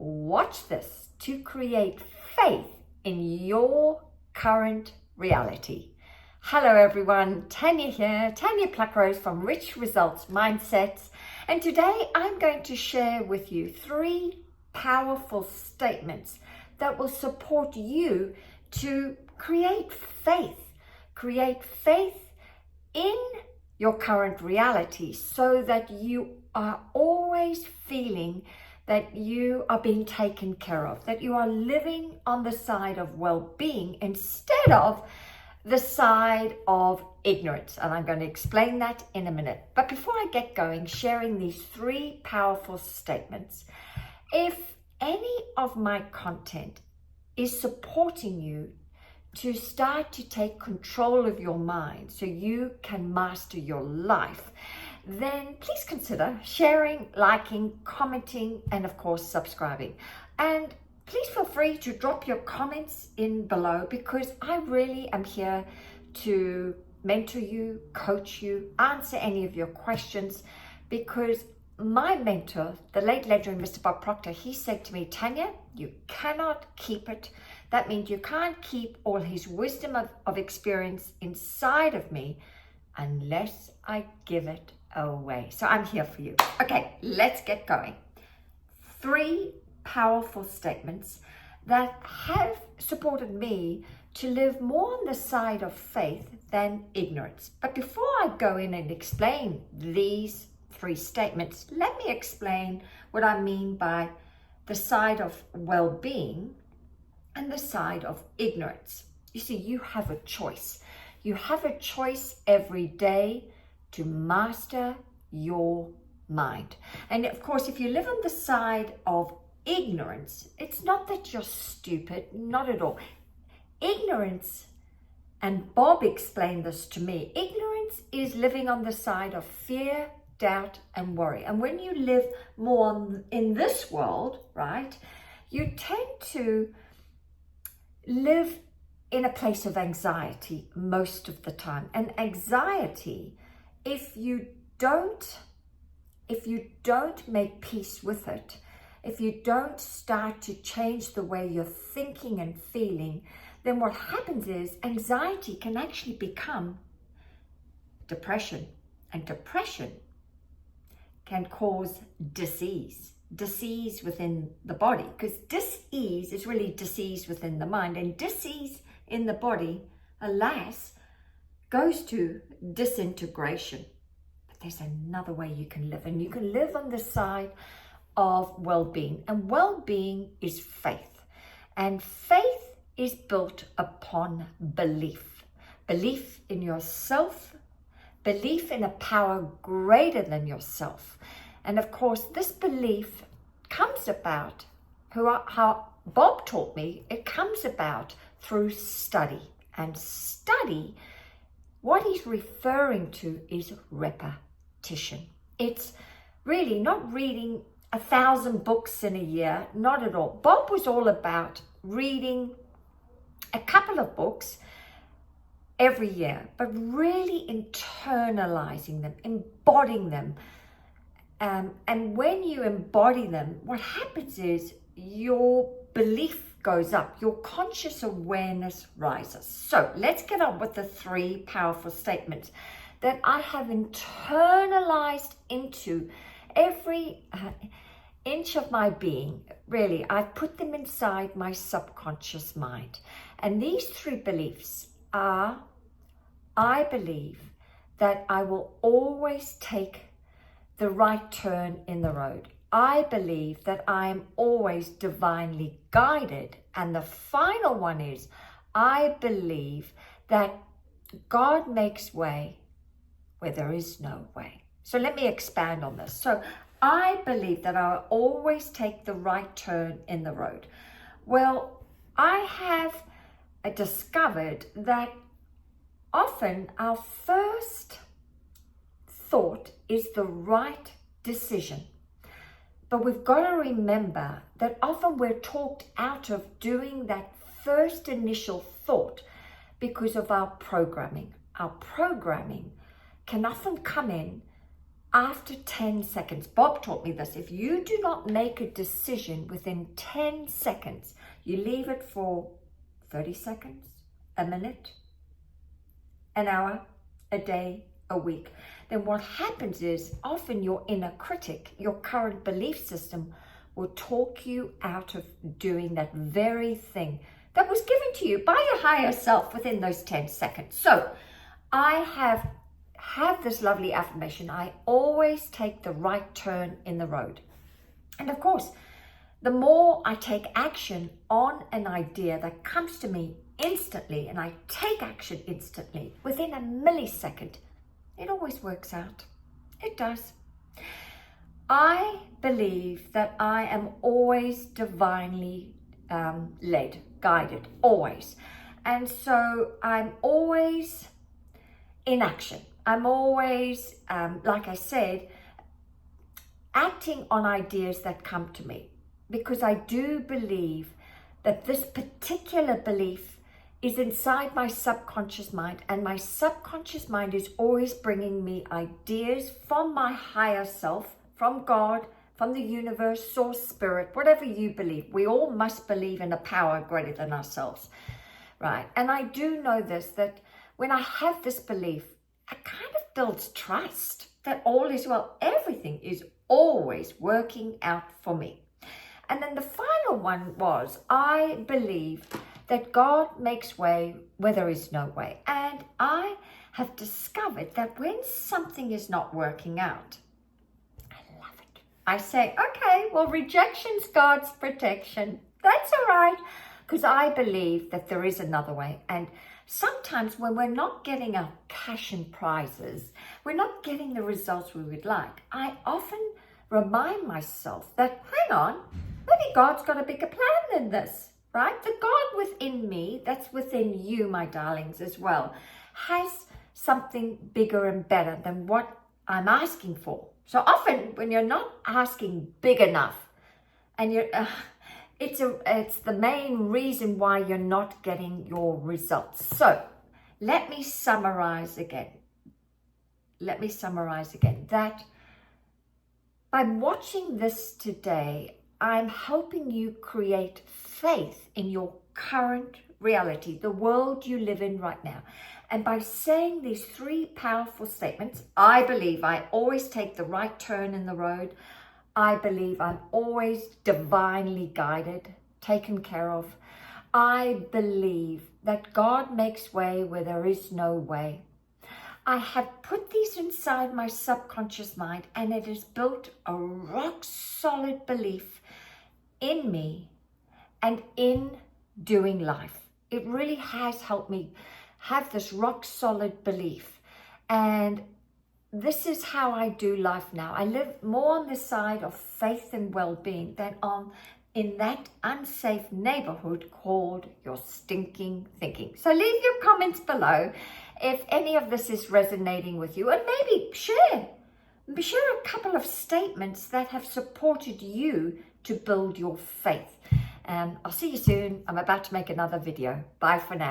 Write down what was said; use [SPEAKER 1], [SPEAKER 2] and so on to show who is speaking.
[SPEAKER 1] watch this, to create faith in your current reality. Hello everyone, Tanya here, Tanya Pluckrose from Rich Results Mindsets, and today I'm going to share with you 3 powerful statements that will support you to create faith in your current reality, so that you are always feeling that you are being taken care of, that you are living on the side of well-being instead of the side of ignorance. And I'm going to explain that in a minute. But before I get going, sharing these 3 powerful statements, if any of my content is supporting you to start to take control of your mind so you can master your life, then please consider sharing, liking, commenting, and of course subscribing. And please feel free to drop your comments in below, because I really am here to mentor you, coach you, answer any of your questions, because my mentor, the late legend Mr. Bob Proctor, he said to me, Tanya, you cannot keep it. That means you can't keep all his wisdom of experience inside of me unless I give it away. So I'm here for you. Okay, let's get going. 3 powerful statements that have supported me to live more on the side of faith than ignorance. But before I go in and explain these 3 statements, let me explain what I mean by the side of well-being and the side of ignorance. You see, you have a choice. You have a choice every day to master your mind. And of course, if you live on the side of ignorance, it's not that you're stupid, not at all. Ignorance, and Bob explained this to me, ignorance is living on the side of fear, doubt, and worry. And when you live more in this world, right, you tend to live in a place of anxiety most of the time. And anxiety, if you don't make peace with it, if you don't start to change the way you're thinking and feeling, then what happens is anxiety can actually become depression. And depression can cause disease within the body, because dis-ease is really disease within the mind, and disease in the body, alas, goes to disintegration. But there's another way you can live, and you can live on the side of well-being. And well-being is faith, and faith is built upon belief in yourself, belief in a power greater than yourself. And of course, this belief comes about, how Bob taught me, it comes about through study. And study, what he's referring to is repetition. It's really not reading 1,000 books in a year, not at all. Bob was all about reading a couple of books every year, but really internalizing them, embodying them. And when you embody them, what happens is your belief goes up, your conscious awareness rises. So let's get on with the 3 powerful statements that I have internalized into every inch of my being. Really, I've put them inside my subconscious mind. And these 3 beliefs are, I believe that I will always take the right turn in the road. I believe that I am always divinely guided. And the final one is, I believe that God makes way where there is no way. So let me expand on this. So I believe that I will always take the right turn in the road. Well, I have discovered that often our first thought is the right decision. But we've got to remember that often we're talked out of doing that first initial thought because of our programming. Our programming can often come in after 10 seconds, Bob taught me this, if you do not make a decision within 10 seconds, you leave it for 30 seconds, a minute, an hour, a day, a week, then what happens is often your inner critic, your current belief system, will talk you out of doing that very thing that was given to you by your higher self within those 10 seconds. So I have this lovely affirmation: I always take the right turn in the road. And of course, the more I take action on an idea that comes to me instantly, and I take action instantly within a millisecond, it always works out. It does. I believe that I am always divinely led, guided, always. And so I'm always in action. I'm always, like I said, acting on ideas that come to me, because I do believe that this particular belief is inside my subconscious mind, and my subconscious mind is always bringing me ideas from my higher self, from God, from the universe, source, spirit, whatever you believe. We all must believe in a power greater than ourselves, right? And I do know this, that when I have this belief, it kind of builds trust that all is well. Everything is always working out for me. And then the final one was, I believe that God makes way where there is no way. And I have discovered that when something is not working out, I love it. I say, okay, well, rejection's God's protection. That's all right, because I believe that there is another way. And sometimes when we're not getting our cash and prizes, we're not getting the results we would like, I often remind myself that, hang on, maybe God's got a bigger plan than this, right? The God within me, that's within you, my darlings, as well, has something bigger and better than what I'm asking for. So often when you're not asking big enough, and you're it's the main reason why you're not getting your results. So let me summarize again. That by watching this today, I'm helping you create faith in your current reality, the world you live in right now. And by saying these 3 powerful statements, I believe I always take the right turn in the road. I believe I'm always divinely guided, taken care of. I believe that God makes way where there is no way. I have put these inside my subconscious mind, and it has built a rock solid belief in me and in doing life. It really has helped me have this rock solid belief. And this is how I do life now. I live more on the side of faith and well-being than in that unsafe neighborhood called your stinking thinking. So leave your comments below if any of this is resonating with you, and maybe share a couple of statements that have supported you to build your faith. I'll see you soon. I'm about to make another video. Bye for now.